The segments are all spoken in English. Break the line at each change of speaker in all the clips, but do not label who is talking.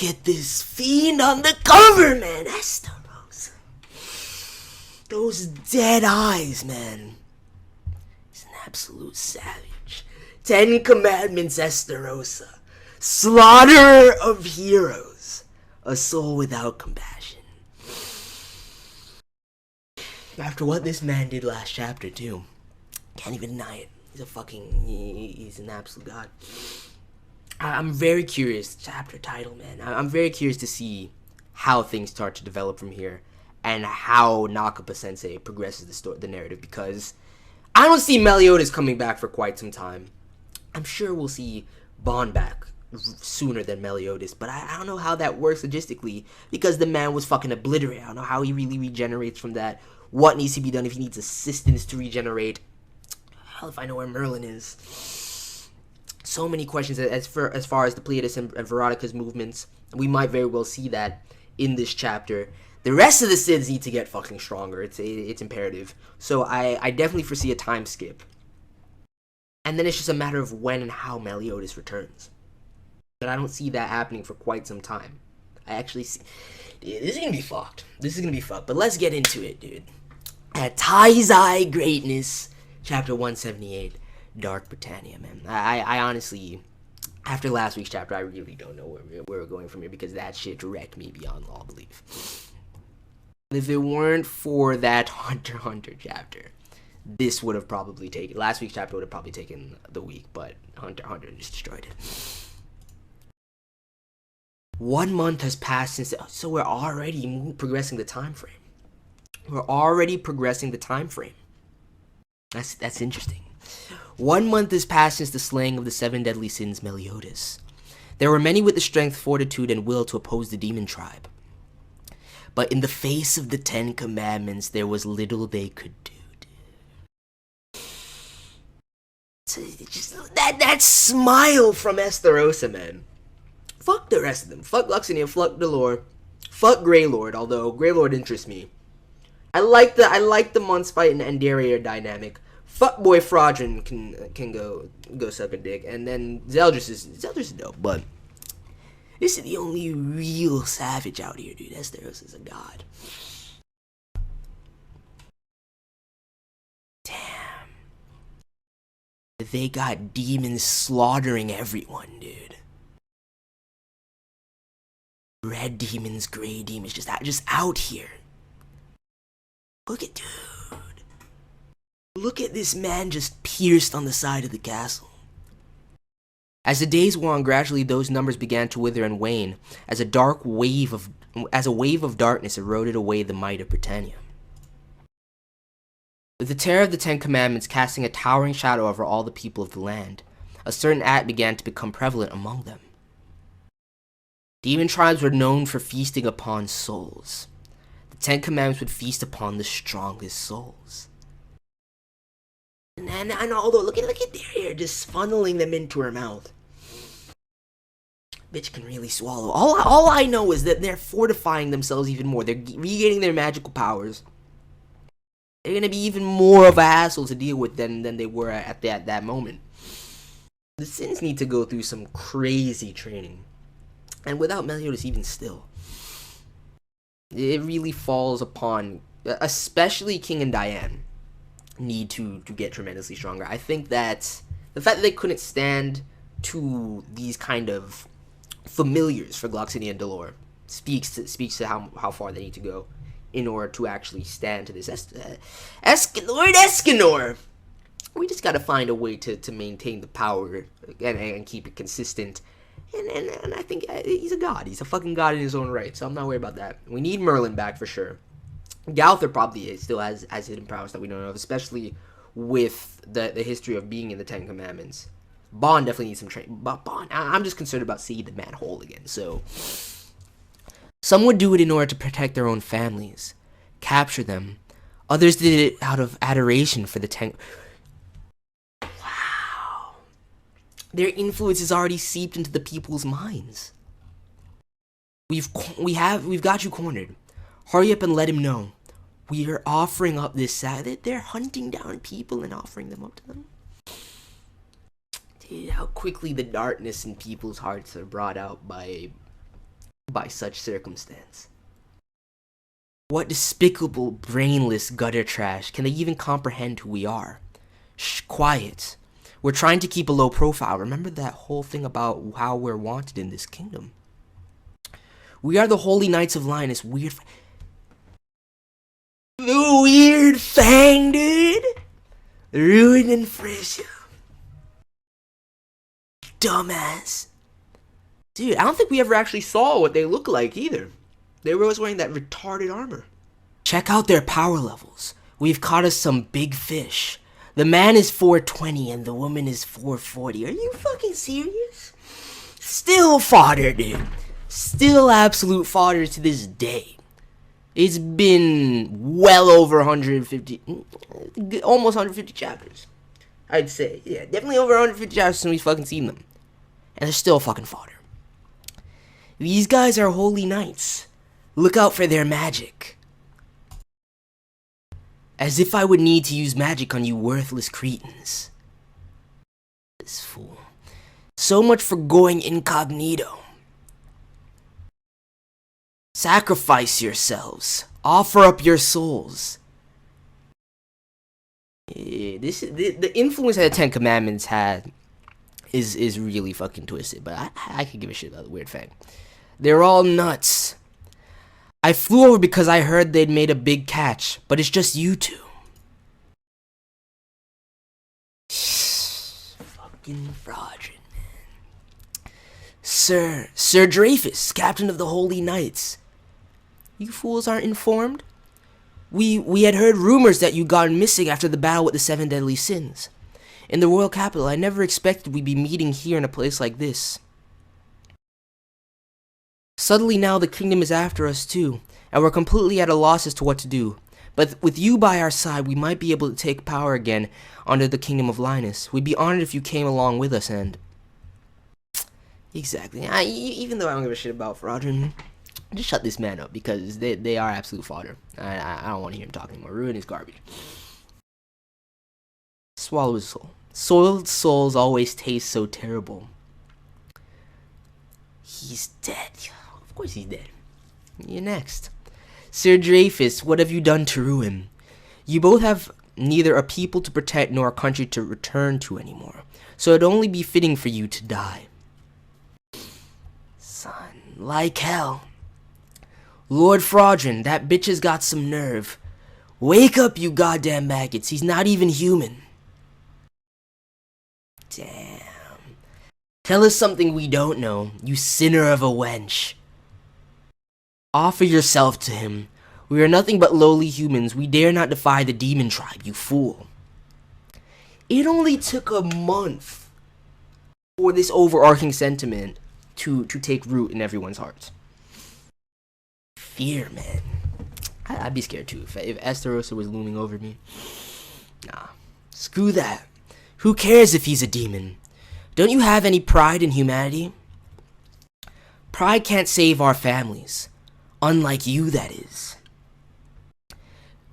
look at this fiend on the cover, man. ESTAROSSA. Those dead eyes, man. He's an absolute savage. 10 Commandments, ESTAROSSA. Slaughterer of heroes. A soul without compassion. After what this man did last chapter, too. Can't even deny it. He's an absolute god. I'm very curious, chapter title, man. I'm very curious to see how things start to develop from here, and how Nakaba-sensei progresses the narrative, because I don't see Meliodas coming back for quite some time. I'm sure we'll see Bond back sooner than Meliodas, but I don't know how that works logistically, because the man was fucking obliterated. I don't know how he really regenerates from that, what needs to be done, if he needs assistance to regenerate. Hell if I know where Merlin is. So many questions as far as the Pleiades and Veronica's movements. We might very well see that in this chapter. The rest of the Sids need to get fucking stronger. It's imperative. So I definitely foresee a time skip. And then it's just a matter of when and how Meliodas returns. But I don't see that happening for quite some time. I actually see... Dude, this is gonna be fucked. This is gonna be fucked. But let's get into it, dude. At Taizai Greatness, chapter 178. Dark Britannia, man. I honestly, after last week's chapter, I really don't know where we're going from here, because that shit wrecked me beyond all belief. If it weren't for that Hunter x Hunter chapter, this would have probably taken, last week's chapter would have probably taken the week, but Hunter x Hunter just destroyed it. 1 month has passed since, so we're already progressing the time frame. We're already progressing the time frame. That's interesting. 1 month has passed since the slaying of the 7 deadly sins, Meliodas. There were many with the strength, fortitude, and will to oppose the demon tribe. But in the face of the 10 Commandments, there was little they could do, dude. So just that smile from ESTAROSSA, man. Fuck the rest of them. Fuck Luxenia, fuck Delore, fuck Greylord, although Greylord interests me. I like the Monspite and Andaria dynamic. Fuckboy Fraudrin can go suck a dick, and then Zeldris is dope, but this is the only real savage out here, dude. ESTAROSSA is a god. Damn. They got demons slaughtering everyone, dude. Red demons, gray demons, just out here. Look at, dude. Look at this man just pierced on the side of the castle. As the days wore on, gradually those numbers began to wither and wane, as a wave of darkness eroded away the might of Britannia. With the terror of the 10 Commandments casting a towering shadow over all the people of the land, a certain act began to become prevalent among them. Demon tribes were known for feasting upon souls. The 10 Commandments would feast upon the strongest souls. And although, look at there, just funneling them into her mouth. Bitch can really swallow. All I know is that they're fortifying themselves even more. They're regaining their magical powers. They're gonna be even more of a hassle to deal with than they were at that moment. The Sins need to go through some crazy training. And without Meliodas even still. It really falls upon, especially King and Diane, need to get tremendously stronger. I think that the fact that they couldn't stand to these kind of familiars for Gloxinia and Delore speaks to how far they need to go in order to actually stand to this. Lord Escanor! We just gotta find a way to maintain the power and keep it consistent. And I think he's a god. He's a fucking god in his own right, so I'm not worried about that. We need Merlin back for sure. Gauther probably still has hidden powers that we don't know of, especially with the history of being in the 10 Commandments. Bond definitely needs some training. But Bond, I'm just concerned about seeing the man whole again, so... Some would do it in order to protect their own families, capture them. Others did it out of adoration for the 10... Wow. Their influence has already seeped into the people's minds. We've got you cornered. Hurry up and let him know. We are offering up this they're hunting down people and offering them up to them. Dude, how quickly the darkness in people's hearts are brought out by by such circumstance. What despicable, brainless gutter trash can they even comprehend who we are? Shh, quiet. We're trying to keep a low profile. Remember that whole thing about how we're wanted in this kingdom. We are the Holy Knights of Linus. The weird FANG, dude. Ruining Frisia. Dumbass. Dude, I don't think we ever actually saw what they look like either. They were always wearing that retarded armor. Check out their power levels. We've caught us some big fish. The man is 420 and the woman is 440. Are you fucking serious? Still fodder, dude. Still absolute fodder to this day. It's been well over 150, almost 150 chapters. I'd say, yeah, definitely over 150 chapters since we've fucking seen them. And they're still fucking fodder. These guys are holy knights. Look out for their magic. As if I would need to use magic on you worthless cretins. This fool. So much for going incognito. Sacrifice yourselves. Offer up your souls. This is the influence that the Ten Commandments had is really fucking twisted. But I could give a shit about the weird FANG. They're all nuts. I flew over because I heard they'd made a big catch, but it's just you two. Fucking fraudulent, man. Sir Dreyfus, captain of the Holy Knights. You fools aren't informed? We had heard rumors that you'd gone missing after the battle with the 7 deadly sins. In the royal capital, I never expected we'd be meeting here in a place like this. Suddenly now the kingdom is after us too, and we're completely at a loss as to what to do. But with you by our side, we might be able to take power again under the kingdom of Linus. We'd be honored if you came along with us, and... Exactly. Even though I don't give a shit about Fraudrin, just shut this man up, because they are absolute fodder. I don't want to hear him talk anymore. Ruin is garbage. Swallow his soul. Soiled souls always taste so terrible. He's dead. Of course he's dead. You're next. Sir Dreyfus, what have you done to ruin? You both have neither a people to protect nor a country to return to anymore. So it'd only be fitting for you to die. Son, like hell. Lord Fraudrin, that bitch has got some nerve. Wake up, you goddamn maggots. He's not even human. Damn. Tell us something we don't know, you sinner of a wench. Offer yourself to him. We are nothing but lowly humans. We dare not defy the demon tribe, you fool. It only took a month for this overarching sentiment to take root in everyone's hearts. Fear, man. I'd be scared too if ESTAROSSA was looming over me. Nah, screw that. Who cares if he's a demon? Don't you have any pride in humanity? Pride can't save our families. Unlike you, that is.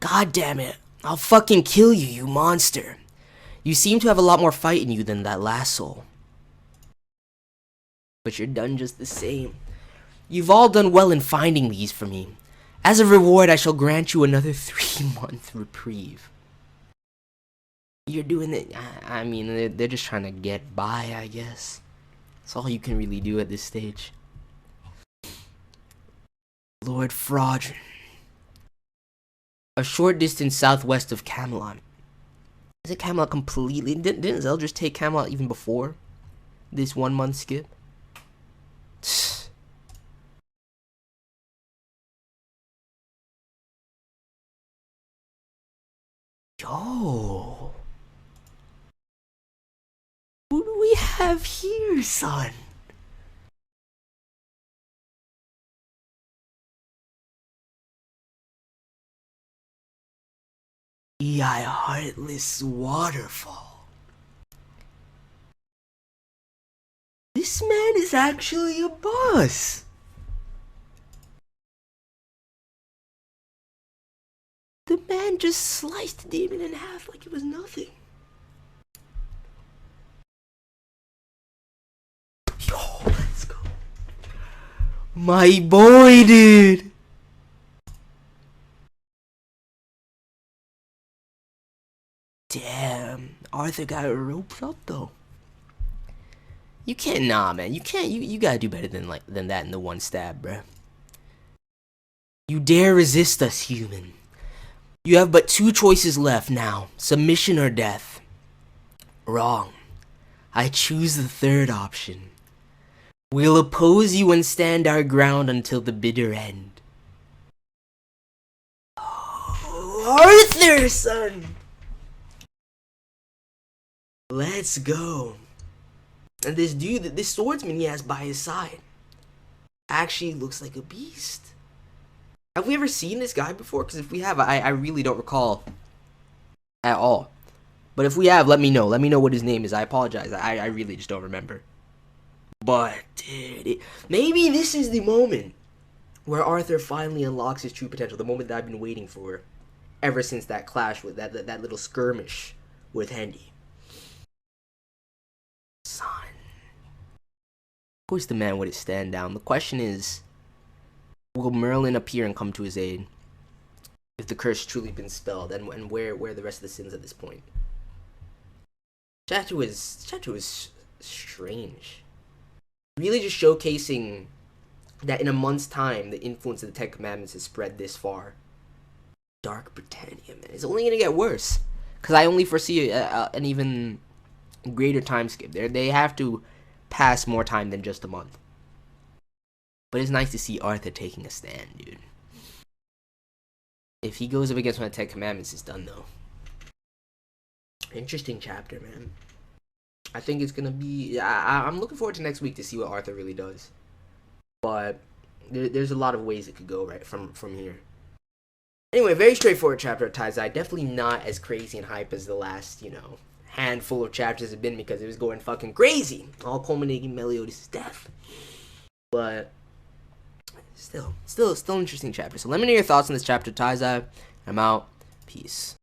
God damn it. I'll fucking kill you, you monster. You seem to have a lot more fight in you than that last soul. But you're done just the same. You've all done well in finding these for me. As a reward, I shall grant you another 3-month reprieve. You're doing it. I mean, they're just trying to get by, I guess. That's all you can really do at this stage. Lord Fraudrin. A short distance southwest of Camelot. Is it Camelot completely? Didn't Zell just take Camelot even before this 1 month skip? Yo. Who do we have here, son? EI Heartless Waterfall. This man is actually a boss. The man just sliced the demon in half like it was nothing. Yo, let's go. My boy, dude. Damn, Arthur got roped up though. You can't, nah, man. You can't. You gotta do better than that in the one stab, bruh. You dare resist us, human. You have but two choices left now: submission or death. Wrong. I choose the third option. We'll oppose you and stand our ground until the bitter end. Oh, Arthur, son. Let's go. And this dude, this swordsman he has by his side, actually looks like a beast. Have we ever seen this guy before? Because if we have, I really don't recall at all. But if we have, let me know. Let me know what his name is. I apologize. I really just don't remember. But, dude, maybe this is the moment where Arthur finally unlocks his true potential. The moment that I've been waiting for ever since that clash with that little skirmish with Hendy. Son. Of course the man with his stand down. The question is, will Merlin appear and come to his aid if the curse truly been spelled? And where are the rest of the sins at this point? Chapter was strange. Really just showcasing that in a month's time, the influence of the Ten Commandments has spread this far. Dark Britannia, man. It's only going to get worse. Because I only foresee an even greater time skip. They have to pass more time than just a month. But it's nice to see Arthur taking a stand, dude. If he goes up against one of the Ten Commandments, it's done, though. Interesting chapter, man. I think it's gonna be. I'm looking forward to next week to see what Arthur really does. But there's a lot of ways it could go right from here. Anyway, very straightforward chapter of Taizai. Definitely not as crazy and hype as the last, handful of chapters have been, because it was going fucking crazy, all culminating in Meliodas' death. But still interesting chapter. So let me know your thoughts on this chapter, Taizai. I'm out. Peace.